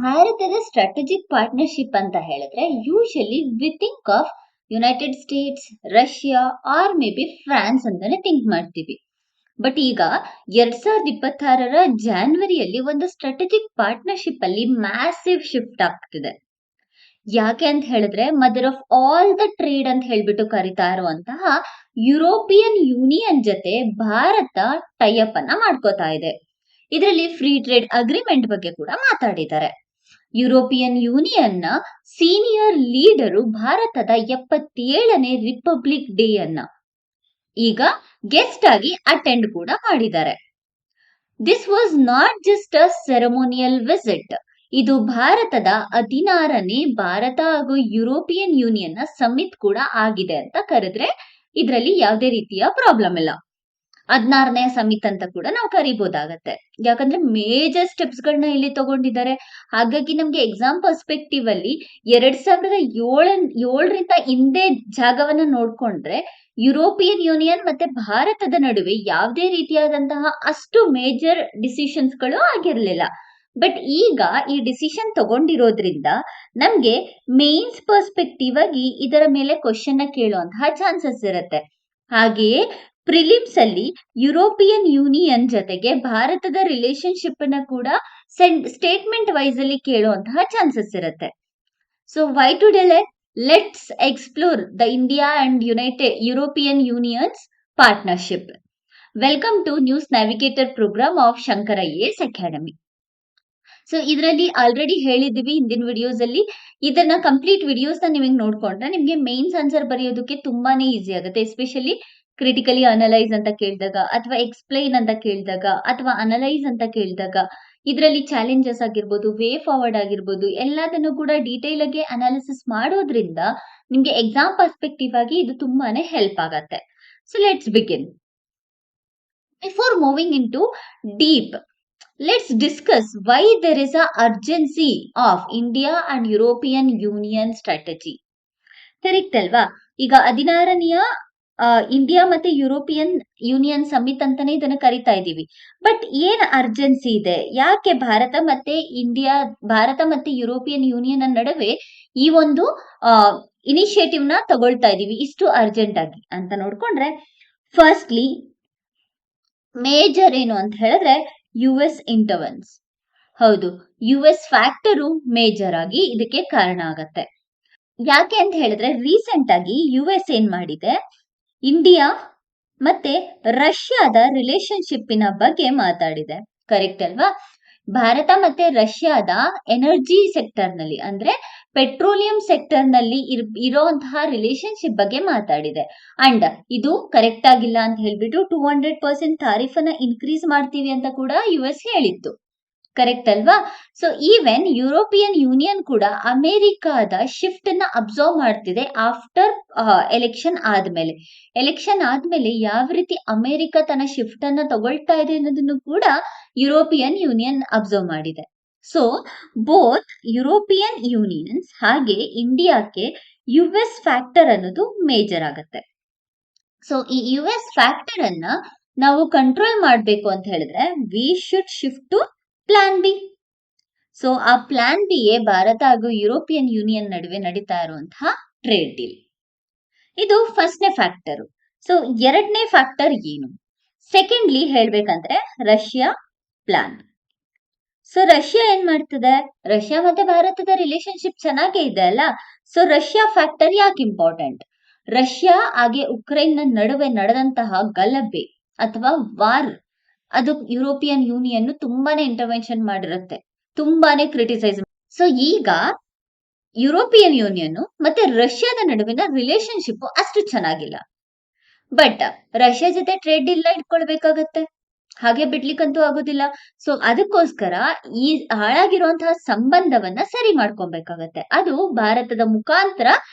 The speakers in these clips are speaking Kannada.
ಭಾರತದ ಸ್ಟ್ರಾಟಜಿಕ್ ಪಾರ್ಟ್ನರ್ಶಿಪ್ ಅಂತ ಹೇಳಿದ್ರೆ usually we think of United States, Russia or maybe France ಅಂತಾನೆ ಥಿಂಕ್ ಮಾಡ್ತೀವಿ. ಬಟ್ ಈಗ 2026 ಜಾನ್ವರಿಯಲ್ಲಿ ಒಂದು ಸ್ಟ್ರಾಟಜಿಕ್ ಪಾರ್ಟ್ನರ್ಶಿಪ್ ಅಲ್ಲಿ ಮ್ಯಾಸಿವ್ ಶಿಫ್ಟ್ ಆಗ್ತಿದೆ. ಯಾಕೆ ಅಂತ ಹೇಳಿದ್ರೆ mother of all the trade ಅಂತ ಹೇಳ್ಬಿಟ್ಟು ಕರಿತಾ ಇರುವಂತಹ ಯುರೋಪಿಯನ್ ಯೂನಿಯನ್ ಜೊತೆ ಭಾರತ ಟೈಅಪ್ ಅನ್ನ ಮಾಡ್ಕೋತಾ ಇದೆ. ಇದರಲ್ಲಿ ಫ್ರೀ ಟ್ರೇಡ್ ಅಗ್ರಿಮೆಂಟ್ ಬಗ್ಗೆ ಕೂಡ ಮಾತಾಡಿದ್ದಾರೆ. ಯುರೋಪಿಯನ್ ಯೂನಿಯನ್ ನ ಸೀನಿಯರ್ ಲೀಡರು ಭಾರತದ 77ನೇ ರಿಪಬ್ಲಿಕ್ ಡೇ ಅನ್ನ ಈಗ ಗೆಸ್ಟ್ ಆಗಿ ಅಟೆಂಡ್ ಕೂಡ ಮಾಡಿದ್ದಾರೆ. This was not just a ceremonial visit. ಇದು ಭಾರತದ 16ನೇ ಭಾರತ ಹಾಗೂ ಯುರೋಪಿಯನ್ ಯೂನಿಯನ್ ನ ಸಮಿಟ್ ಕೂಡ ಆಗಿದೆ ಅಂತ ಕರೆದ್ರೆ ಇದರಲ್ಲಿ ಯಾವುದೇ ರೀತಿಯ ಪ್ರಾಬ್ಲಮ್ ಇಲ್ಲ. 16ನೇ ಸಮಿಟ್ ಅಂತ ಕೂಡ ನಾವು ಕರಿಬಹುದಾಗತ್ತೆ. ಯಾಕಂದ್ರೆ ಮೇಜರ್ ಸ್ಟೆಪ್ಸ್ ಗಳನ್ನ ಇಲ್ಲಿ ತಗೊಂಡಿದ್ದಾರೆ. ಹಾಗಾಗಿ ನಮ್ಗೆ ಎಕ್ಸಾಮ್ ಪರ್ಸ್ಪೆಕ್ಟಿವ್ ಅಲ್ಲಿ 2007ರಿಂದ ಹಿಂದೆ ಜಾಗವನ್ನ ನೋಡ್ಕೊಂಡ್ರೆ ಯುರೋಪಿಯನ್ ಯೂನಿಯನ್ ಮತ್ತೆ ಭಾರತದ ನಡುವೆ ಯಾವುದೇ ರೀತಿಯಾದಂತಹ ಅಷ್ಟು ಮೇಜರ್ ಡಿಸಿಷನ್ಸ್ ಗಳು ಆಗಿರ್ಲಿಲ್ಲ. ಬಟ್ ಈಗ ಈ ಡಿಸಿಷನ್ ತಗೊಂಡಿರೋದ್ರಿಂದ ನಮ್ಗೆ ಮೇನ್ಸ್ ಪರ್ಸ್ಪೆಕ್ಟಿವ್ ಆಗಿ ಇದರ ಮೇಲೆ ಕ್ವಶನ್ ಕೇಳುವಂತಹ ಚಾನ್ಸಸ್ ಇರುತ್ತೆ. ಹಾಗೆಯೇ ಪ್ರಿಲಿಮ್ಸ್ ಅಲ್ಲಿ ಯುರೋಪಿಯನ್ ಯೂನಿಯನ್ ಜೊತೆಗೆ ಭಾರತದ ರಿಲೇಶನ್ಶಿಪ್ ಅನ್ನ ಕೂಡ ಸ್ಟೇಟ್ಮೆಂಟ್ ವೈಸ್ ಅಲ್ಲಿ ಕೇಳುವಂತಹ ಚಾನ್ಸಸ್ ಇರುತ್ತೆ. So why to delay? Let's explore the India and European unions partnership. Welcome to news navigator program of Shankar IAS academy. So ಇದರಲ್ಲಿ ಆಲ್ರೆಡಿ ಹೇಳಿದ್ವಿ ಹಿಂದಿನ ವಿಡಿಯೋಸ್ ಅಲ್ಲಿ. ಇದನ್ನ ಕಂಪ್ಲೀಟ್ ವಿಡಿಯೋಸ್ ನ ನಿಮಗೆ ನೋಡ್ಕೊಂಡ್ರೆ ನಿಮ್ಗೆ ಮೇನ್ಸ್ ಆನ್ಸರ್ ಬರೆಯೋದಕ್ಕೆ ತುಂಬಾನೇ ಈಸಿ ಆಗುತ್ತೆ. ಎಸ್ಪೆಷಲಿ ಕ್ರಿಟಿಕಲಿ ಅನಲೈಸ್ ಅಂತ ಕೇಳಿದಾಗ ಅಥವಾ ಎಕ್ಸ್ಪ್ಲೈನ್ ಅಂತ ಕೇಳಿದಾಗ ಅಥವಾ ಅನಲೈಸ್ ಅಂತ ಕೇಳಿದಾಗ ಇದರಲ್ಲಿ ಚಾಲೆಂಜಸ್ ಆಗಿರ್ಬೋದು, ವೇ ಫಾರ್ವರ್ಡ್ ಆಗಿರ್ಬೋದು, ಎಲ್ಲದನ್ನು ಕೂಡ ಡೀಟೇಲ್ ಆಗಿ ಅನಾಲಿಸಿಸ್ ಮಾಡೋದ್ರಿಂದ ನಿಮ್ಗೆ ಎಕ್ಸಾಮ್ ಪರ್ಸ್ಪೆಕ್ಟಿವ್ ಆಗಿ ಇದು ತುಂಬಾನೇ ಹೆಲ್ಪ್ ಆಗತ್ತೆ. So let's begin. Before moving into deep, let's discuss why there is a urgency of India and European Union strategy. Correct ಅಲ್ವಾ? ಈಗ 16ನೆಯ ಇಂಡಿಯಾ ಮತ್ತೆ ಯುರೋಪಿಯನ್ ಯೂನಿಯನ್ ಸಮಿಟ್ ಅಂತಾನೆ ಇದನ್ನ ಕರಿತಾ ಇದೀವಿ. ಬಟ್ ಏನ್ ಅರ್ಜೆನ್ಸಿ ಇದೆ? ಯಾಕೆ ಭಾರತ ಮತ್ತೆ ಯುರೋಪಿಯನ್ ಯೂನಿಯನ್ ನಡುವೆ ಈ ಒಂದು ಇನಿಷಿಯೇಟಿವ್ ನ ತಗೊಳ್ತಾ ಇದೀವಿ ಇಷ್ಟು ಅರ್ಜೆಂಟ್ ಆಗಿ ಅಂತ ನೋಡ್ಕೊಂಡ್ರೆ, ಫಸ್ಟ್ಲಿ ಮೇಜರ್ ಏನು ಅಂತ ಹೇಳಿದ್ರೆ ಯುಎಸ್ ಇಂಟರ್ವೆನ್ಸ್. ಹೌದು, ಯುಎಸ್ ಫ್ಯಾಕ್ಟರು ಮೇಜರ್ ಆಗಿ ಇದಕ್ಕೆ ಕಾರಣ ಆಗತ್ತೆ. ಯಾಕೆ ಅಂತ ಹೇಳಿದ್ರೆ ರೀಸೆಂಟ್ ಆಗಿ ಯುಎಸ್ ಏನ್ ಮಾಡಿದೆ, ಇಂಡಿಯಾ ಮತ್ತೆ ರಷ್ಯಾದ ರಿಲೇಶನ್ಶಿಪ್ಪಿನ ಬಗ್ಗೆ ಮಾತಾಡಿದೆ. ಕರೆಕ್ಟ್ ಅಲ್ವಾ? ಭಾರತ ಮತ್ತೆ ರಷ್ಯಾದ ಎನರ್ಜಿ ಸೆಕ್ಟರ್ ನಲ್ಲಿ ಅಂದ್ರೆ ಪೆಟ್ರೋಲಿಯಂ ಸೆಕ್ಟರ್ ನಲ್ಲಿ ಇರೋಂತಹ ರಿಲೇಶನ್ಶಿಪ್ ಬಗ್ಗೆ ಮಾತಾಡಿದೆ. ಅಂಡ್ ಇದು ಕರೆಕ್ಟ್ ಆಗಿಲ್ಲ ಅಂತ ಹೇಳ್ಬಿಟ್ಟು 200% ತಾರೀಫ್ ಅನ್ನ ಇನ್ಕ್ರೀಸ್ ಮಾಡ್ತೀವಿ ಅಂತ ಕೂಡ ಯುಎಸ್ ಹೇಳಿತ್ತು. ಕರೆಕ್ಟ್ ಅಲ್ವಾ? ಸೊ ಈವನ್ ಯುರೋಪಿಯನ್ ಯೂನಿಯನ್ ಕೂಡ ಅಮೆರಿಕಾದ ಶಿಫ್ಟ್ ಅನ್ನ ಅಬ್ಸರ್ವ್ ಮಾಡ್ತಿದೆ ಆಫ್ಟರ್ ಎಲೆಕ್ಷನ್ ಆದ್ಮೇಲೆ ಯಾವ ರೀತಿ ಅಮೆರಿಕ ತನ್ನ ಶಿಫ್ಟ್ ಅನ್ನ ತಗೊಳ್ತಾ ಇದೆ ಅನ್ನೋದನ್ನು ಕೂಡ ಯುರೋಪಿಯನ್ ಯೂನಿಯನ್ ಅಬ್ಸರ್ವ್ ಮಾಡಿದೆ. ಸೊ ಬೋತ್ ಯುರೋಪಿಯನ್ ಯೂನಿಯನ್ಸ್ ಹಾಗೆ ಇಂಡಿಯಾಕ್ಕೆ ಯುಎಸ್ ಫ್ಯಾಕ್ಟರ್ ಅನ್ನೋದು ಮೇಜರ್ ಆಗತ್ತೆ. ಸೊ ಈ ಯುಎಸ್ ಫ್ಯಾಕ್ಟರ್ ಅನ್ನ ನಾವು ಕಂಟ್ರೋಲ್ ಮಾಡಬೇಕು ಅಂತ ಹೇಳಿದ್ರೆ we should shift to plan B. So ಆ ಪ್ಲಾನ್ ಬಿ ಯೇ ಭಾರತ ಹಾಗೂ ಯುರೋಪಿಯನ್ ಯೂನಿಯನ್ ನಡುವೆ ನಡೀತಾ ಇರುವಂತಹ ಟ್ರೇಡ್ ಡೀಲ್. ಇದು ಫಸ್ಟ್ನೇ ಫ್ಯಾಕ್ಟರ್. ಸೊ ಎರಡನೇ ಫ್ಯಾಕ್ಟರ್ ಏನು? ಸೆಕೆಂಡ್ಲಿ ಹೇಳ್ಬೇಕಂದ್ರೆ ರಷ್ಯಾ ಪ್ಲಾನ್. ಸೊ ರಷ್ಯಾ ಏನ್ ಮಾಡ್ತಿದೆ? ರಷ್ಯಾ ಮತ್ತೆ ಭಾರತದ ರಿಲೇಶನ್ಶಿಪ್ ಚೆನ್ನಾಗೇ ಇದೆ ಅಲ್ಲ. ಸೊ ರಷ್ಯಾ ಫ್ಯಾಕ್ಟರ್ ಯಾಕೆ ಇಂಪಾರ್ಟೆಂಟ್? ರಷ್ಯಾ ಹಾಗೆ ಉಕ್ರೇನ್ ನಡುವೆ ನಡೆದಂತಹ ಗಲಭೆ ಅಥವಾ ವಾರ್, ಅದು ಯುರೋಪಿಯನ್ ಯೂನಿಯನ್ ತುಂಬಾನೇ ಇಂಟರ್ವೆನ್ಷನ್ ಮಾಡಿರುತ್ತೆ, ತುಂಬಾನೇ ಕ್ರಿಟಿಸೈಸ್. ಸೊ ಈಗ ಯುರೋಪಿಯನ್ ಯೂನಿಯನ್ ಮತ್ತೆ ರಷ್ಯಾದ ನಡುವಿನ ರಿಲೇಶನ್ಶಿಪ್ ಅಷ್ಟು ಚೆನ್ನಾಗಿಲ್ಲ. ಬಟ್ ರಷ್ಯಾ ಜೊತೆ ಟ್ರೇಡ್ ಡೀಲ್ ಇಟ್ಕೊಳ್ಬೇಕಾಗತ್ತೆ, ಹಾಗೆ ಬಿಡ್ಲಿಕ್ಕಂತೂ ಆಗೋದಿಲ್ಲ. ಸೊ ಅದಕ್ಕೋಸ್ಕರ ಈ ಹಾಳಾಗಿರುವಂತಹ ಸಂಬಂಧವನ್ನ ಸರಿ ಮಾಡ್ಕೊಬೇಕಾಗತ್ತೆ. ಅದು ಭಾರತದ ಮುಖಾಂತರ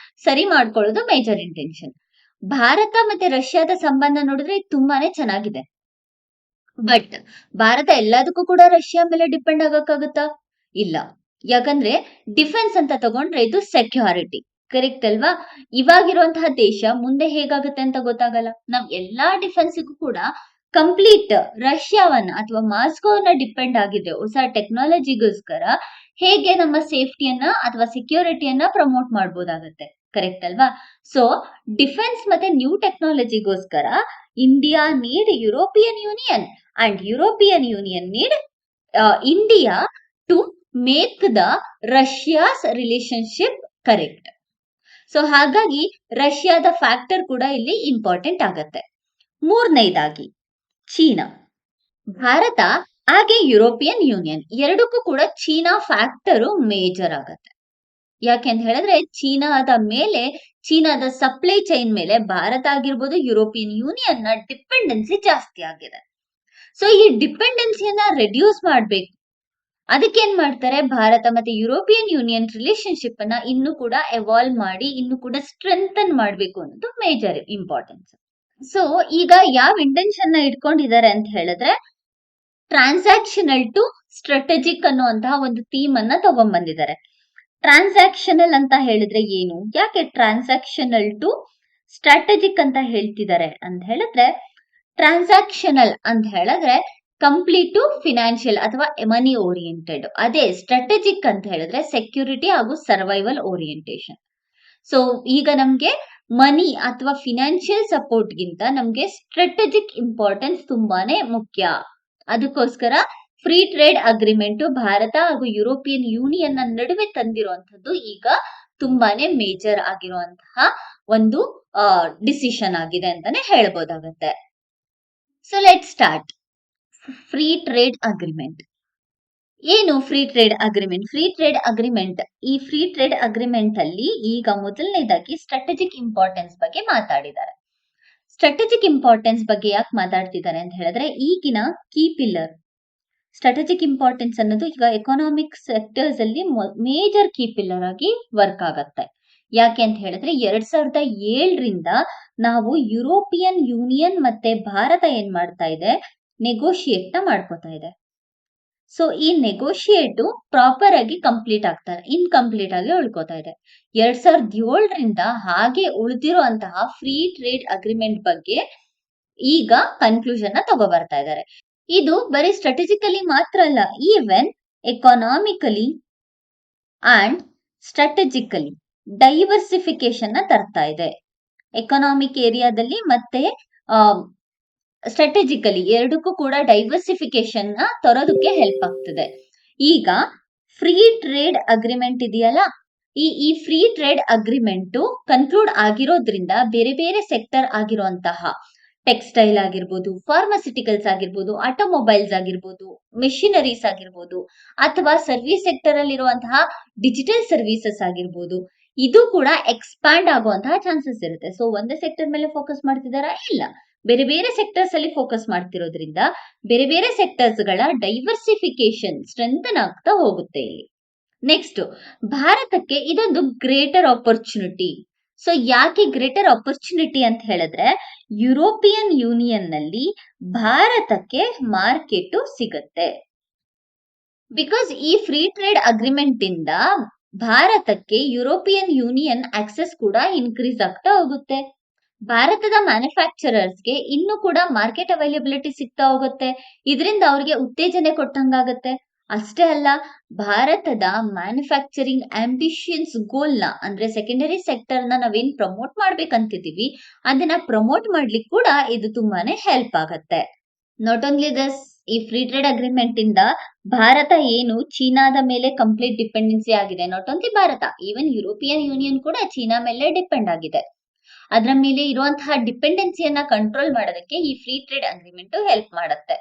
ಸರಿ ಮಾಡ್ಕೊಳ್ಳೋದು ಮೇಜರ್ ಇಂಟೆನ್ಷನ್. ಭಾರತ ಮತ್ತೆ ರಷ್ಯಾದ ಸಂಬಂಧ ನೋಡಿದ್ರೆ ತುಂಬಾನೇ ಚೆನ್ನಾಗಿದೆ. ಬಟ್ ಭಾರತ ಎಲ್ಲದಕ್ಕೂ ಕೂಡ ರಷ್ಯಾ ಮೇಲೆ ಡಿಪೆಂಡ್ ಆಗಕ್ಕಾಗತ್ತಾ? ಇಲ್ಲ. ಯಾಕಂದ್ರೆ ಡಿಫೆನ್ಸ್ ಅಂತ ತಗೊಂಡ್ರೆ ಇದು ಸೆಕ್ಯೂರಿಟಿ. ಕರೆಕ್ಟ್ ಅಲ್ವಾ? ಇವಾಗಿರುವಂತಹ ದೇಶ ಮುಂದೆ ಹೇಗಾಗುತ್ತೆ ಅಂತ ಗೊತ್ತಾಗಲ್ಲ. ನಾವ್ ಎಲ್ಲಾ ಡಿಫೆನ್ಸ್ಗೂ ಕೂಡ ಕಂಪ್ಲೀಟ್ ರಷ್ಯಾವನ್ನ ಅಥವಾ ಮಾಸ್ಕೋವನ್ನ ಡಿಪೆಂಡ್ ಆಗಿದ್ರೆ ಹೊಸ ಟೆಕ್ನಾಲಜಿಗೋಸ್ಕರ ಹೇಗೆ ನಮ್ಮ ಸೇಫ್ಟಿಯನ್ನ ಅಥವಾ ಸೆಕ್ಯೂರಿಟಿಯನ್ನ ಪ್ರಮೋಟ್ ಮಾಡ್ಬೋದಾಗತ್ತೆ. ಕರೆಕ್ಟ್ ಅಲ್ವಾ? ಸೊ ಡಿಫೆನ್ಸ್ ಮತ್ತೆ ನ್ಯೂ ಟೆಕ್ನಾಲಜಿಗೋಸ್ಕರ India need European union and European union need India to make the Russia's relationship correct. So ಹಾಗಾಗಿ ರಷ್ಯಾದ ಫ್ಯಾಕ್ಟರ್ ಕೂಡ ಇಲ್ಲಿ ಇಂಪಾರ್ಟೆಂಟ್ ಆಗತ್ತೆ. ಮೂರನೇದಾಗಿ ಚೀನಾ, ಭಾರತ ಹಾಗೆ ಯುರೋಪಿಯನ್ ಯೂನಿಯನ್ ಎರಡಕ್ಕೂ ಕೂಡ ಚೀನಾ ಫ್ಯಾಕ್ಟರು ಮೇಜರ್ ಆಗತ್ತೆ. ಯಾಕೆಂತ ಹೇಳಿದ್ರೆ ಚೀನಾದ ಸಪ್ಲೈ ಚೈನ್ ಮೇಲೆ ಭಾರತ ಆಗಿರ್ಬೋದು ಯುರೋಪಿಯನ್ ಯೂನಿಯನ್ ನ ಡಿಪೆಂಡೆನ್ಸಿ ಜಾಸ್ತಿ ಆಗಿದೆ. ಸೊ ಈ ಡಿಪೆಂಡೆನ್ಸಿಯನ್ನ ರೆಡ್ಯೂಸ್ ಮಾಡ್ಬೇಕು. ಅದಕ್ಕೇನ್ ಮಾಡ್ತಾರೆ, ಭಾರತ ಮತ್ತೆ ಯುರೋಪಿಯನ್ ಯೂನಿಯನ್ ರಿಲೇಶನ್ಶಿಪ್ ಅನ್ನ ಇನ್ನು ಕೂಡ ಎವಾಲ್ವ್ ಮಾಡಿ ಇನ್ನು ಕೂಡ ಸ್ಟ್ರೆಂಥನ್ ಮಾಡ್ಬೇಕು ಅನ್ನೋದು ಮೇಜರ್ ಇಂಪಾರ್ಟೆನ್ಸ್. ಸೊ ಈಗ ಯಾವ ಇಂಟೆನ್ಷನ್ ನ ಇಟ್ಕೊಂಡಿದ್ದಾರೆ ಅಂತ ಹೇಳಿದ್ರೆ, ಟ್ರಾನ್ಸಾಕ್ಷನಲ್ ಟು ಸ್ಟ್ರಾಟಜಿಕ್ ಅನ್ನುವಂತಹ ಒಂದು ಥೀಮ್ ಅನ್ನ ತಗೊಂಡ್ಬಂದಿದ್ದಾರೆ. ಟ್ರಾನ್ಸಾಕ್ಷನಲ್ ಅಂತ ಹೇಳಿದ್ರೆ ಏನು, ಯಾಕೆ ಟ್ರಾನ್ಸಾಕ್ಷನಲ್ ಟು ಸ್ಟ್ರಾಟಜಿಕ್ ಅಂತ ಹೇಳ್ತಿದ್ದಾರೆ ಅಂತ ಹೇಳಿದ್ರೆ, ಟ್ರಾನ್ಸಾಕ್ಷನಲ್ ಅಂತ ಹೇಳಿದ್ರೆ ಕಂಪ್ಲೀಟ್ ಟು ಫಿನಾನ್ಷಿಯಲ್ ಅಥವಾ ಮನಿ ಓರಿಯೆಂಟೆಡ್. ಅದೇ ಸ್ಟ್ರಾಟಜಿಕ್ ಅಂತ ಹೇಳಿದ್ರೆ ಸೆಕ್ಯೂರಿಟಿ ಹಾಗೂ ಸರ್ವೈವಲ್ ಓರಿಯೆಂಟೇಷನ್. ಸೊ ಈಗ ನಮ್ಗೆ ಮನಿ ಅಥವಾ ಫಿನಾನ್ಷಿಯಲ್ ಸಪೋರ್ಟ್ ಗಿಂತ ನಮ್ಗೆ ಸ್ಟ್ರಾಟಜಿಕ್ ಇಂಪಾರ್ಟೆನ್ಸ್ ತುಂಬಾನೇ ಮುಖ್ಯ. ಅದಕ್ಕೋಸ್ಕರ ಫ್ರೀ ಟ್ರೇಡ್ ಅಗ್ರಿಮೆಂಟ್ ಭಾರತ ಹಾಗೂ ಯುರೋಪಿಯನ್ ಯೂನಿಯನ್ ನಡುವೆ ತಂದಿರುವಂತದ್ದು ಈಗ ತುಂಬಾನೇ ಮೇಜರ್ ಆಗಿರುವಂತಹ ಒಂದು ಡಿಸಿಷನ್ ಆಗಿದೆ ಅಂತಾನೆ ಹೇಳ್ಬೋದಾಗತ್ತೆ. So let start. Free trade agreement ಏನು? ಫ್ರೀ ಟ್ರೇಡ್ ಅಗ್ರಿಮೆಂಟ್ ಈ ಫ್ರೀ ಟ್ರೇಡ್ ಅಗ್ರಿಮೆಂಟ್ ಅಲ್ಲಿ ಈಗ ಮೊದಲನೇದಾಗಿ ಸ್ಟ್ರಾಟಜಿಕ್ ಇಂಪಾರ್ಟೆನ್ಸ್ ಬಗ್ಗೆ ಮಾತಾಡಿದ್ದಾರೆ. ಸ್ಟ್ರಾಟಜಿಕ್ ಇಂಪಾರ್ಟೆನ್ಸ್ ಬಗ್ಗೆ ಯಾಕೆ ಮಾತಾಡ್ತಿದ್ದಾರೆ ಅಂತ ಹೇಳಿದ್ರೆ, ಈಗಿನ ಕೀ ಪಿಲ್ಲರ್ ಸ್ಟ್ರಾಟಜಿಕ್ ಇಂಪಾರ್ಟೆನ್ಸ್ ಅನ್ನೋದು ಈಗ ಎಕನಾಮಿಕ್ ಸೆಕ್ಟರ್ಸ್ ಅಲ್ಲಿ ಮೇಜರ್ ಕೀ ಪಿಲ್ಲರ್ ಆಗಿ ವರ್ಕ್ ಆಗತ್ತೆ. ಯಾಕೆ ಅಂತ ಹೇಳಿದ್ರೆ 2007ರಿಂದ ನಾವು ಯುರೋಪಿಯನ್ ಯೂನಿಯನ್ ಮತ್ತೆ ಭಾರತ ಏನ್ ಮಾಡ್ತಾ ಇದೆ, ನೆಗೋಷಿಯೇಟ್ ನ ಮಾಡ್ಕೋತಾ ಇದೆ. ಸೊ ಈ ನೆಗೋಷಿಯೇಟ್ ಪ್ರಾಪರ್ ಆಗಿ ಕಂಪ್ಲೀಟ್ ಆಗ್ತಾರೆ, ಇನ್ಕಂಪ್ಲೀಟ್ ಆಗಿ ಉಳ್ಕೋತಾ ಇದೆ. 2007ರಿಂದ ಹಾಗೆ ಉಳಿದಿರುವಂತಹ ಫ್ರೀ ಟ್ರೇಡ್ ಅಗ್ರಿಮೆಂಟ್ ಬಗ್ಗೆ ಈಗ ಕನ್ಕ್ಲೂಷನ್ ನ ತಗೋ ಬರ್ತಾ ಇದ್ದಾರೆ. ಇದು ಬರೀ ಸ್ಟ್ರಾಟಜಿಕಲಿ ಮಾತ್ರ ಅಲ್ಲ, ಈವನ್ ಎಕಾನಾಮಿಕಲಿ ಅಂಡ್ ಸ್ಟ್ರಾಟಜಿಕಲಿ ಡೈವರ್ಸಿಫಿಕೇಶನ್ ನ ತರ್ತಾ ಇದೆ. ಎಕನಾಮಿಕ್ ಏರಿಯಾದಲ್ಲಿ ಮತ್ತೆ ಸ್ಟ್ರಾಟಜಿಕಲಿ ಎರಡಕ್ಕೂ ಕೂಡ ಡೈವರ್ಸಿಫಿಕೇಶನ್ ನ ತರೋದಕ್ಕೆ ಹೆಲ್ಪ್ ಆಗ್ತದೆ. ಈಗ ಫ್ರೀ ಟ್ರೇಡ್ ಅಗ್ರಿಮೆಂಟ್ ಇದೆಯಲ್ಲ, ಈ ಫ್ರೀ ಟ್ರೇಡ್ ಅಗ್ರಿಮೆಂಟ್ ಕನ್ಕ್ಲೂಡ್ ಆಗಿರೋದ್ರಿಂದ ಬೇರೆ ಬೇರೆ ಸೆಕ್ಟರ್ ಆಗಿರುವಂತಹ ಟೆಕ್ಸ್ಟೈಲ್ ಆಗಿರ್ಬೋದು, ಫಾರ್ಮಾಸ್ಯೂಟಿಕಲ್ಸ್ ಆಗಿರ್ಬೋದು, ಆಟೋಮೊಬೈಲ್ಸ್ ಆಗಿರ್ಬೋದು, ಮೆಷಿನರೀಸ್ ಆಗಿರ್ಬೋದು, ಅಥವಾ ಸರ್ವಿಸ್ ಸೆಕ್ಟರ್ ಅಲ್ಲಿ ಇರುವಂತಹ ಡಿಜಿಟಲ್ ಸರ್ವಿಸಸ್ ಆಗಿರ್ಬೋದು, ಇದು ಕೂಡ ಎಕ್ಸ್ಪ್ಯಾಂಡ್ ಆಗುವಂತಹ ಚಾನ್ಸಸ್ ಇರುತ್ತೆ. ಸೊ ಒಂದೇ ಸೆಕ್ಟರ್ ಮೇಲೆ ಫೋಕಸ್ ಮಾಡ್ತಿದಾರಾ? ಇಲ್ಲ, ಬೇರೆ ಬೇರೆ ಸೆಕ್ಟರ್ಸ್ ಅಲ್ಲಿ ಫೋಕಸ್ ಮಾಡ್ತಿರೋದ್ರಿಂದ ಬೇರೆ ಬೇರೆ ಸೆಕ್ಟರ್ಸ್ ಗಳ ಡೈವರ್ಸಿಫಿಕೇಶನ್ ಸ್ಟ್ರೆಂಥನ್ ಆಗ್ತಾ ಹೋಗುತ್ತೆ ಇಲ್ಲಿ. ನೆಕ್ಸ್ಟ್, ಭಾರತಕ್ಕೆ ಇದೊಂದು ಗ್ರೇಟರ್ ಆಪರ್ಚುನಿಟಿ. ಸೊ ಯಾಕೆ ಗ್ರೇಟರ್ ಆಪರ್ಚುನಿಟಿ ಅಂತ ಹೇಳಿದ್ರೆ, ಯುರೋಪಿಯನ್ ಯೂನಿಯನ್ ನಲ್ಲಿ ಭಾರತಕ್ಕೆ ಮಾರ್ಕೆಟ್ ಸಿಗತ್ತೆ. ಬಿಕಾಸ್ ಈ ಫ್ರೀ ಟ್ರೇಡ್ ಅಗ್ರಿಮೆಂಟ್ ಇಂದ ಭಾರತಕ್ಕೆ ಯುರೋಪಿಯನ್ ಯೂನಿಯನ್ ಆಕ್ಸೆಸ್ ಕೂಡ ಇನ್ಕ್ರೀಸ್ ಆಗ್ತಾ ಹೋಗುತ್ತೆ. ಭಾರತದ ಮ್ಯಾನುಫ್ಯಾಕ್ಚರರ್ಸ್ಗೆ ಇನ್ನು ಕೂಡ ಮಾರ್ಕೆಟ್ ಅವೈಲಬಿಲಿಟಿ ಸಿಗ್ತಾ ಹೋಗುತ್ತೆ. ಇದರಿಂದ ಅವ್ರಿಗೆ ಉತ್ತೇಜನೆ ಕೊಟ್ಟಂಗಾಗತ್ತೆ. ಅಷ್ಟೇ ಅಲ್ಲ, ಭಾರತದ ಮ್ಯಾನುಫ್ಯಾಕ್ಚರಿಂಗ್ ಆಂಬಿಷಿಯನ್ಸ್ ಗೋಲ್ ನ ಅಂದ್ರೆ ಸೆಕೆಂಡರಿ ಸೆಕ್ಟರ್ ನ ನಾವೇನ್ ಪ್ರಮೋಟ್ ಮಾಡ್ಬೇಕಂತಿದೀವಿ ಅದನ್ನ ಪ್ರಮೋಟ್ ಮಾಡ್ಲಿಕ್ಕೆ ಕೂಡ ಇದು ತುಂಬಾನೇ ಹೆಲ್ಪ್ ಆಗತ್ತೆ. ನಾಟ್ ಓನ್ಲಿ ದಿಸ್, ಈ ಫ್ರೀ ಟ್ರೇಡ್ ಅಗ್ರಿಮೆಂಟ್ ಇಂದ ಭಾರತ ಏನು ಚೀನಾದ ಮೇಲೆ ಕಂಪ್ಲೀಟ್ ಡಿಪೆಂಡೆನ್ಸಿ ಆಗಿದೆ. Not only Bharat, even European union ಕೂಡ ಚೀನಾ ಮೇಲೆ ಡಿಪೆಂಡ್ ಆಗಿದೆ. ಅದರ ಮೇಲೆ ಇರುವಂತಹ ಡಿಪೆಂಡೆನ್ಸಿಯನ್ನ ಕಂಟ್ರೋಲ್ ಮಾಡೋದಕ್ಕೆ ಈ ಫ್ರೀ ಟ್ರೇಡ್ ಅಗ್ರಿಮೆಂಟ್ ಹೆಲ್ಪ್ ಮಾಡುತ್ತೆ.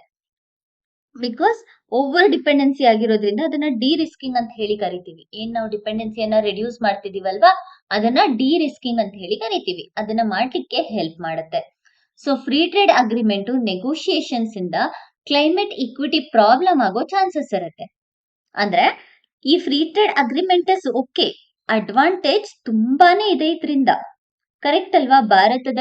ಬಿಕಾಸ್ ಓವರ್ ಡಿಪೆಂಡೆನ್ಸಿ ಆಗಿರೋದ್ರಿಂದ ಅದನ್ನ ಡಿ ರಿಸ್ಕಿಂಗ್ ಅಂತ ಹೇಳಿ ಕರಿತೀವಿ. ಏನ್ ನಾವು ಡಿಪೆಂಡೆನ್ಸಿಯನ್ನ ರೆಡ್ಯೂಸ್ ಮಾಡ್ತಿದೀವಲ್ವಾ, ಅದನ್ನ ಡಿ ರಿಸ್ಕಿಂಗ್ ಅಂತ ಹೇಳಿ ಕರಿತೀವಿ. ಅದನ್ನ ಮಾಡ್ಲಿಕ್ಕೆ ಹೆಲ್ಪ್ ಮಾಡುತ್ತೆ. So free trade agreement negotiations ಇಂದ ಕ್ಲೈಮೇಟ್ ಇಕ್ವಿಟಿ ಪ್ರಾಬ್ಲಮ್ ಆಗೋ ಚಾನ್ಸಸ್ ಇರುತ್ತೆ. ಅಂದ್ರೆ ಈ free trade agreement is okay, advantage ತುಂಬಾನೇ ಇದೆ ಇದರಿಂದ. ಕರೆಕ್ಟ್ ಅಲ್ವಾ? ಭಾರತದ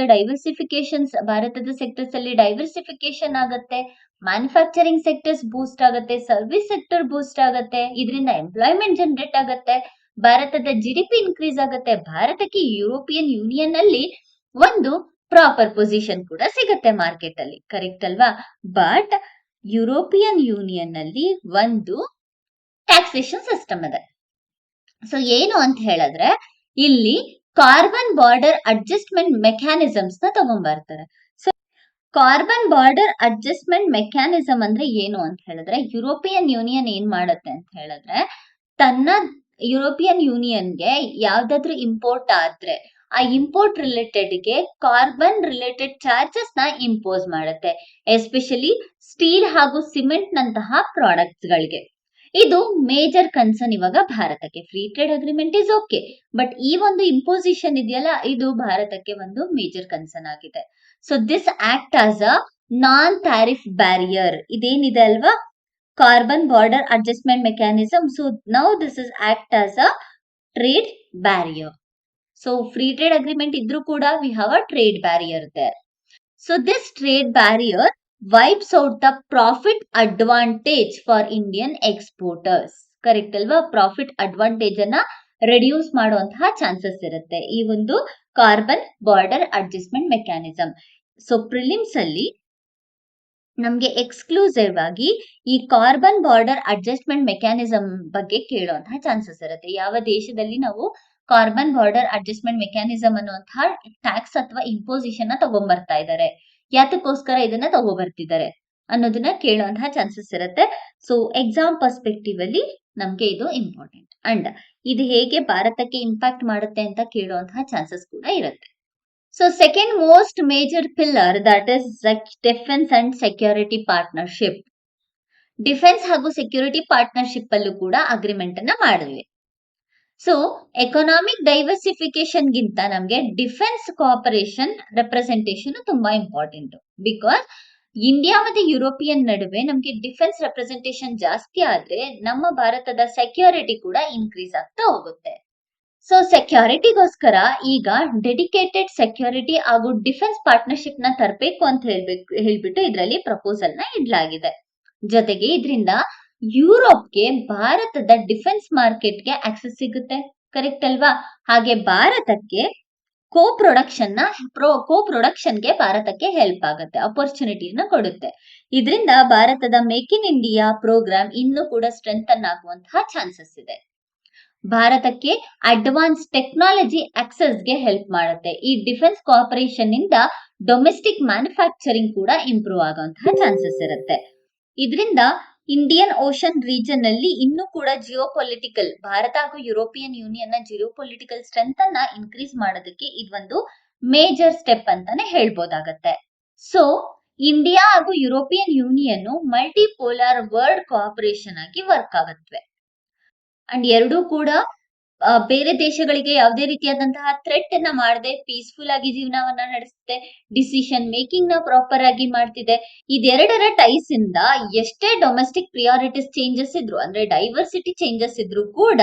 ಸೆಕ್ಟರ್ಸ್ ಅಲ್ಲಿ ಡೈವರ್ಸಿಫಿಕೇಶನ್ ಆಗತ್ತೆ, ಮ್ಯಾನುಫ್ಯಾಕ್ಚರಿಂಗ್ ಸೆಕ್ಟರ್ಸ್ ಬೂಸ್ಟ್ ಆಗತ್ತೆ, ಸರ್ವಿಸ್ ಸೆಕ್ಟರ್ ಬೂಸ್ಟ್ ಆಗತ್ತೆ, ಇದರಿಂದ ಎಂಪ್ಲಾಯ್ಮೆಂಟ್ ಜನರೇಟ್ ಆಗತ್ತೆ, ಭಾರತದ GDP ಇನ್ಕ್ರೀಸ್ ಆಗತ್ತೆ, ಭಾರತಕ್ಕೆ ಯುರೋಪಿಯನ್ ಯೂನಿಯನ್ ಅಲ್ಲಿ ಒಂದು ಪ್ರಾಪರ್ ಪೊಸಿಷನ್ ಕೂಡ ಸಿಗತ್ತೆ ಮಾರ್ಕೆಟ್ ಅಲ್ಲಿ. ಕರೆಕ್ಟ್ ಅಲ್ವಾ? ಬಟ್ ಯುರೋಪಿಯನ್ ಯೂನಿಯನ್ ಅಲ್ಲಿ ಒಂದು ಟ್ಯಾಕ್ಸೇಷನ್ ಸಿಸ್ಟಮ್ ಇದೆ. ಸೊ ಏನು ಅಂತ ಹೇಳಿದ್ರೆ ಇಲ್ಲಿ ಕಾರ್ಬನ್ ಬಾರ್ಡರ್ ಅಡ್ಜಸ್ಟ್ಮೆಂಟ್ ಮೆಕ್ಯಾನಿಸಮ್ಸ್ ನ ತಗೊಂಡ್ಬರ್ತಾರೆ. So carbon border adjustment mechanism ಅಂದ್ರೆ ಏನು ಅಂತ ಹೇಳಿದ್ರೆ, ಯುರೋಪಿಯನ್ ಯೂನಿಯನ್ ಏನ್ ಮಾಡುತ್ತೆ ಅಂತ ಹೇಳಿದ್ರೆ, ತನ್ನ ಯುರೋಪಿಯನ್ ಯೂನಿಯನ್ಗೆ ಯಾವ್ದಾದ್ರು ಇಂಪೋರ್ಟ್ ಆದ್ರೆ ಆ ಇಂಪೋರ್ಟ್ ರಿಲೇಟೆಡ್ಗೆ ಕಾರ್ಬನ್ ರಿಲೇಟೆಡ್ ಚಾರ್ಜಸ್ ನ ಇಂಪೋಸ್ ಮಾಡುತ್ತೆ, ಎಸ್ಪೆಷಲಿ ಸ್ಟೀಲ್ ಹಾಗೂ ಸಿಮೆಂಟ್ ನಂತಹ ಪ್ರಾಡಕ್ಟ್ಸ್ ಗಳಿಗೆ. ಇದು ಮೇಜರ್ ಕನ್ಸರ್ನ್ ಇವಾಗ ಭಾರತಕ್ಕೆ. Free trade agreement is okay, but ಈ ಒಂದು ಇಂಪೋಸಿಷನ್ ಇದೆಯಲ್ಲ, ಇದು ಭಾರತಕ್ಕೆ ಒಂದು ಮೇಜರ್ ಕನ್ಸರ್ನ್ ಆಗಿದೆ. So this act as a non tariff barrier. ಇದೇನಿದೆ ಅಲ್ವಾ, carbon border adjustment mechanism. So now this is act as a trade barrier. So free trade agreement ಇದ್ರೂ ಕೂಡ we have a trade barrier there. So this trade barrier wipes out the profit advantage for Indian exporters. Correct ಅಲ್ವಾ? ಪ್ರಾಫಿಟ್ ಅಡ್ವಾಂಟೇಜ್ ಅನ್ನ ರೆಡ್ಯೂಸ್ ಮಾಡುವಂತಹ ಚಾನ್ಸಸ್ ಇರುತ್ತೆ ಈ ಒಂದು carbon border adjustment mechanism. So prelims ಅಲ್ಲಿ ನಮ್ಗೆ ಎಕ್ಸ್ಕ್ಲೂಸಿವ್ ಆಗಿ ಈ ಕಾರ್ಬನ್ ಬಾರ್ಡರ್ ಅಡ್ಜಸ್ಟ್ಮೆಂಟ್ ಮೆಕ್ಯಾನಿಸಮ್ ಬಗ್ಗೆ ಕೇಳುವಂತಹ ಚಾನ್ಸಸ್ ಇರುತ್ತೆ. ಯಾವ ದೇಶದಲ್ಲಿ ನಾವು ಕಾರ್ಬನ್ ಬಾರ್ಡರ್ ಅಡ್ಜಸ್ಟ್ಮೆಂಟ್ ಮೆಕ್ಯಾನಿಸಮ್ ಅನ್ನುವಂತಹ ಟ್ಯಾಕ್ಸ್ ಅಥವಾ ಇಂಪೋಸಿಷನ್ ನ ತಗೊಂಡ್ಬರ್ತಾ ಇದ್ದಾರೆ, ಯಾತಕ್ಕೋಸ್ಕರ ಇದನ್ನ ತಗೋಬರ್ತಿದ್ದಾರೆ ಅನ್ನೋದನ್ನ ಕೇಳುವಂತಹ ಚಾನ್ಸಸ್ ಇರುತ್ತೆ. ಸೊ ಎಕ್ಸಾಮ್ ಪರ್ಸ್ಪೆಕ್ಟಿವ್ ಅಲ್ಲಿ ನಮ್ಗೆ ಇದು ಇಂಪಾರ್ಟೆಂಟ್, ಅಂಡ್ ಇದು ಹೇಗೆ ಭಾರತಕ್ಕೆ ಇಂಪ್ಯಾಕ್ಟ್ ಮಾಡುತ್ತೆ ಅಂತ ಕೇಳುವಂತಹ ಚಾನ್ಸಸ್ ಕೂಡ ಇರುತ್ತೆ. So second most major pillar that is defence and security partnership. Defence ಹಾಗೂ ಸೆಕ್ಯೂರಿಟಿ ಪಾರ್ಟ್ನರ್ಶಿಪ್ ಅಲ್ಲೂ ಕೂಡ ಅಗ್ರಿಮೆಂಟ್ ಅನ್ನ ಮಾಡಿದ್ವಿ. ಸೊ ಎಕನಾಮಿಕ್ ಡೈವರ್ಸಿಫಿಕೇಶನ್ ಗಿಂತ ನಮ್ಗೆ ಡಿಫೆನ್ಸ್ ಕೋಆಪರೇಷನ್ ರೆಪ್ರೆಸೆಂಟೇಷನ್ ತುಂಬಾ ಇಂಪಾರ್ಟೆಂಟ್. ಬಿಕಾಸ್ ಇಂಡಿಯಾ ಮತ್ತೆ ಯುರೋಪಿಯನ್ ನಡುವೆ ನಮ್ಗೆ ಡಿಫೆನ್ಸ್ ರೆಪ್ರೆಸೆಂಟೇಷನ್ ಜಾಸ್ತಿ ಆದ್ರೆ ನಮ್ಮ ಭಾರತದ ಸೆಕ್ಯೂರಿಟಿ ಕೂಡ ಇನ್ಕ್ರೀಸ್ ಆಗ್ತಾ ಹೋಗುತ್ತೆ. ಸೊ ಸೆಕ್ಯೂರಿಟಿಗೋಸ್ಕರ ಈಗ ಡೆಡಿಕೇಟೆಡ್ ಸೆಕ್ಯೂರಿಟಿ ಹಾಗೂ ಡಿಫೆನ್ಸ್ ಪಾರ್ಟ್ನರ್ಶಿಪ್ ನ ತರಬೇಕು ಅಂತ ಹೇಳ್ಬಿಟ್ಟು ಇದರಲ್ಲಿ ಪ್ರಪೋಸಲ್ ನ ಇಡ್ಲಾಗಿದೆ. ಜೊತೆಗೆ ಇದರಿಂದ ಯುರೋಪ್ಗೆ ಭಾರತದ ಡಿಫೆನ್ಸ್ ಮಾರ್ಕೆಟ್ಗೆ ಆಕ್ಸೆಸ್ ಸಿಗುತ್ತೆ, ಕರೆಕ್ಟ್ ಅಲ್ವಾ? ಹಾಗೆ ಭಾರತಕ್ಕೆ ಕೋ ಪ್ರೊಡಕ್ಷನ್ಗೆ ಭಾರತಕ್ಕೆ ಹೆಲ್ಪ್ ಆಗುತ್ತೆ, ಅಪರ್ಚುನಿಟಿನ ಕೊಡುತ್ತೆ. ಇದರಿಂದ ಭಾರತದ ಮೇಕ್ ಇನ್ ಇಂಡಿಯಾ ಪ್ರೋಗ್ರಾಮ್ ಇನ್ನೂ ಕೂಡ ಸ್ಟ್ರೆಂಥನ್ ಆಗುವಂತಹ ಚಾನ್ಸಸ್ ಇದೆ. ಭಾರತಕ್ಕೆ ಅಡ್ವಾನ್ಸ್ ಟೆಕ್ನಾಲಜಿ ಆಕ್ಸೆಸ್ಗೆ ಹೆಲ್ಪ್ ಮಾಡುತ್ತೆ. ಈ ಡಿಫೆನ್ಸ್ ಕೋಆಪರೇಷನ್ ಇಂದ ಡೊಮೆಸ್ಟಿಕ್ ಮ್ಯಾನುಫ್ಯಾಕ್ಚರಿಂಗ್ ಕೂಡ ಇಂಪ್ರೂವ್ ಆಗುವಂತಹ ಚಾನ್ಸಸ್ ಇರುತ್ತೆ. ಇದರಿಂದ ಇಂಡಿಯನ್ ಓಷನ್ ರೀಜನ್ ಅಲ್ಲಿ ಇನ್ನೂ ಕೂಡ ಜಿಯೋಪೊಲಿಟಿಕಲ್, ಭಾರತ ಹಾಗೂ ಯುರೋಪಿಯನ್ ಯೂನಿಯನ್ ನ ಜಿಯೋಪೊಲಿಟಿಕಲ್ ಸ್ಟ್ರೆಂತ್ ಅನ್ನ ಇನ್ಕ್ರೀಸ್ ಮಾಡೋದಕ್ಕೆ ಇದೊಂದು ಮೇಜರ್ ಸ್ಟೆಪ್ ಅಂತಾನೆ ಹೇಳ್ಬೋದಾಗತ್ತೆ. ಸೊ ಇಂಡಿಯಾ ಹಾಗೂ European union multipolar world cooperation ಆಗಿ ವರ್ಕ್ ಆಗುತ್ತವೆ. ಅಂಡ್ ಎರಡೂ ಕೂಡ ಬೇರೆ ದೇಶಗಳಿಗೆ ಯಾವುದೇ ರೀತಿಯಾದಂತಹ ಥ್ರೆಟ್ ಅನ್ನ ಮಾಡದೆ ಪೀಸ್ಫುಲ್ ಆಗಿ ಜೀವನವನ್ನ ನಡೆಸುತ್ತೆ, ಡಿಸಿಷನ್ ಮೇಕಿಂಗ್ ನ ಪ್ರಾಪರ್ ಆಗಿ ಮಾಡ್ತಿದೆ. ಇದೆರಡರ ಟೈಸ್ ಇಂದ ಎಷ್ಟೇ ಡೊಮೆಸ್ಟಿಕ್ ಪ್ರಿಯಾರಿಟೀಸ್ ಚೇಂಜಸ್ ಇದ್ರು, ಅಂದ್ರೆ ಡೈವರ್ಸಿಟಿ ಚೇಂಜಸ್ ಇದ್ರು ಕೂಡ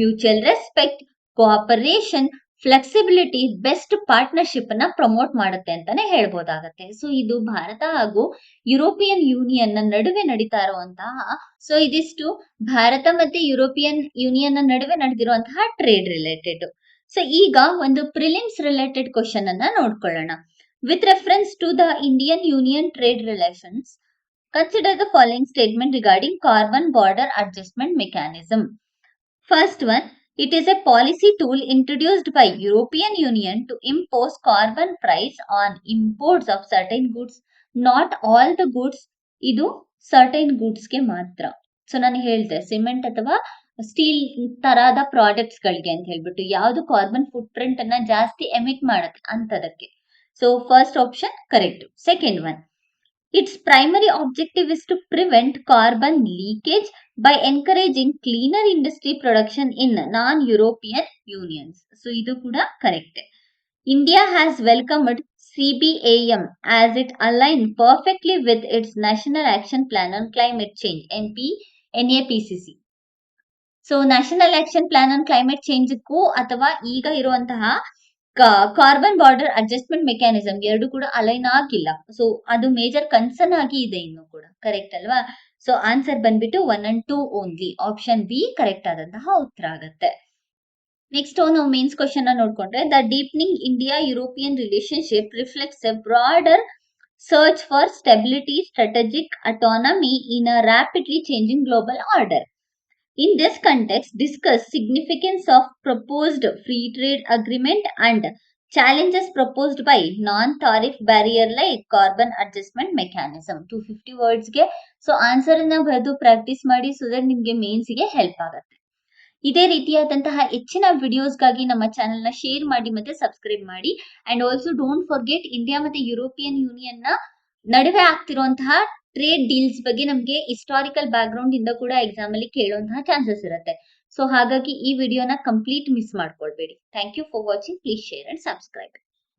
mutual respect, cooperation, flexibility, best partnership ಅನ್ನ ಪ್ರಮೋಟ್ ಮಾಡುತ್ತೆ ಅಂತಾನೆ ಹೇಳ್ಬೋದಾಗತ್ತೆ. ಸೊ ಇದು ಭಾರತ ಹಾಗೂ ಯುರೋಪಿಯನ್ ಯೂನಿಯನ್ ನ ನಡುವೆ ನಡೀತಾ ಇರುವಂತಹ, ಸೊ ಇದಿಷ್ಟು ಭಾರತ ಮತ್ತೆ ಯುರೋಪಿಯನ್ ಯೂನಿಯನ್ ನ ನಡುವೆ ನಡೆದಿರುವಂತಹ ಟ್ರೇಡ್ ರಿಲೇಟೆಡ್. ಸೊ ಈಗ ಒಂದು ಪ್ರಿಲಿಮ್ಸ್ ರಿಲೇಟೆಡ್ ಕ್ವಶನ್ ಅನ್ನ ನೋಡ್ಕೊಳ್ಳೋಣ. With reference to the Indian union trade relations, consider the following statement regarding carbon border adjustment mechanism. First one, it is a policy tool introduced by European Union to impose carbon price on imports of certain goods, not all the goods. ಇದು certain goods ಗೆ ಮಾತ್ರ. ಸೊ ನಾನು ಹೇಳ್ದೆ ಸಿಮೆಂಟ್ ಅಥವಾ ಸ್ಟೀಲ್ ತರಹದ ಪ್ರಾಡಕ್ಟ್ಸ್ ಗಳಿಗೆ ಅಂತ ಹೇಳ್ಬಿಟ್ಟು ಯಾವ್ದು ಕಾರ್ಬನ್ ಫುಟ್ ಪ್ರಿಂಟ್ ಅನ್ನ ಜಾಸ್ತಿ ಎಮಿಟ್ ಮಾಡುತ್ತೆ ಅಂತದಕ್ಕೆ. So first option correct. Second one, its primary objective is to prevent carbon leakage by encouraging cleaner industry production in non-European unions. So ಇದು ಕೂಡ correct. India has welcomed CBAM as it aligned perfectly with its National Action Plan on Climate Change NAPCC. So national action plan on climate change ಗೂ ಅಥವಾ ಈಗ ಇರುವಂತಹ ಕಾರ್ಬನ್ ಬಾರ್ಡರ್ ಅಡ್ಜಸ್ಟ್ಮೆಂಟ್ ಮೆಕ್ಯಾನಿಸಮ್ ಎರಡು ಕೂಡ ಅಲೈನ್ ಆಗಿಲ್ಲ. ಸೊ ಅದು ಮೇಜರ್ ಕನ್ಸರ್ನ್ ಆಗಿ ಇದೆ ಇನ್ನು ಕೂಡ, ಕರೆಕ್ಟ್ ಅಲ್ವಾ? ಸೊ ಆನ್ಸರ್ ಬಂದ್ಬಿಟ್ಟು 1 and 2 only. Option B correct ಆದಂತಹ ಉತ್ತರ ಆಗುತ್ತೆ. ನೆಕ್ಸ್ಟ್ ನಾವು ಮೇನ್ಸ್ ಕ್ವಶನ್ ನೋಡ್ಕೊಂಡ್ರೆ, the deepening India European relationship reflects a broader search for stability, strategic autonomy in a rapidly changing global order. In this context, discuss significance of proposed free trade agreement and challenges proposed by non-tariff barrier like carbon adjustment mechanism. 250 words ಗೆ ಸೊ ಆನ್ಸರ್ ಅನ್ನ ಬರೆದು ಪ್ರಾಕ್ಟೀಸ್ ಮಾಡಿ ಸೊ ದಟ್ ನಿಮ್ಗೆ ಮೇನ್ಸ್ ಗೆ ಹೆಲ್ಪ್ ಆಗುತ್ತೆ. ಇದೇ ರೀತಿಯಾದಂತಹ ಹೆಚ್ಚಿನ ವಿಡಿಯೋಸ್ಗಾಗಿ ನಮ್ಮ ಚಾನೆಲ್ ನ ಶೇರ್ ಮಾಡಿ ಮತ್ತೆ ಸಬ್ಸ್ಕ್ರೈಬ್ ಮಾಡಿ. And also don't forget India ಮತ್ತೆ ಯುರೋಪಿಯನ್ ಯೂನಿಯನ್ ನ ನಡುವೆ ಆಗ್ತಿರುವಂತಹ ಟ್ರೇಡ್ ಡೀಲ್ಸ್ ಬಗ್ಗೆ ನಮಗೆ ಹಿಸ್ಟಾರಿಕಲ್ ಬ್ಯಾಕ್ ಗ್ರೌಂಡ್ ಇಂದ ಕೂಡ ಎಕ್ಸಾಮ್ ಅಲ್ಲಿ ಕೇಳುವಂತಹ ಚಾನ್ಸಸ್ ಇರುತ್ತೆ. ಸೊ ಹಾಗಾಗಿ ಈ ವಿಡಿಯೋನ ಕಂಪ್ಲೀಟ್ ಮಿಸ್ ಮಾಡ್ಕೊಳ್ಬೇಡಿ. Thank you for watching. Please share and subscribe.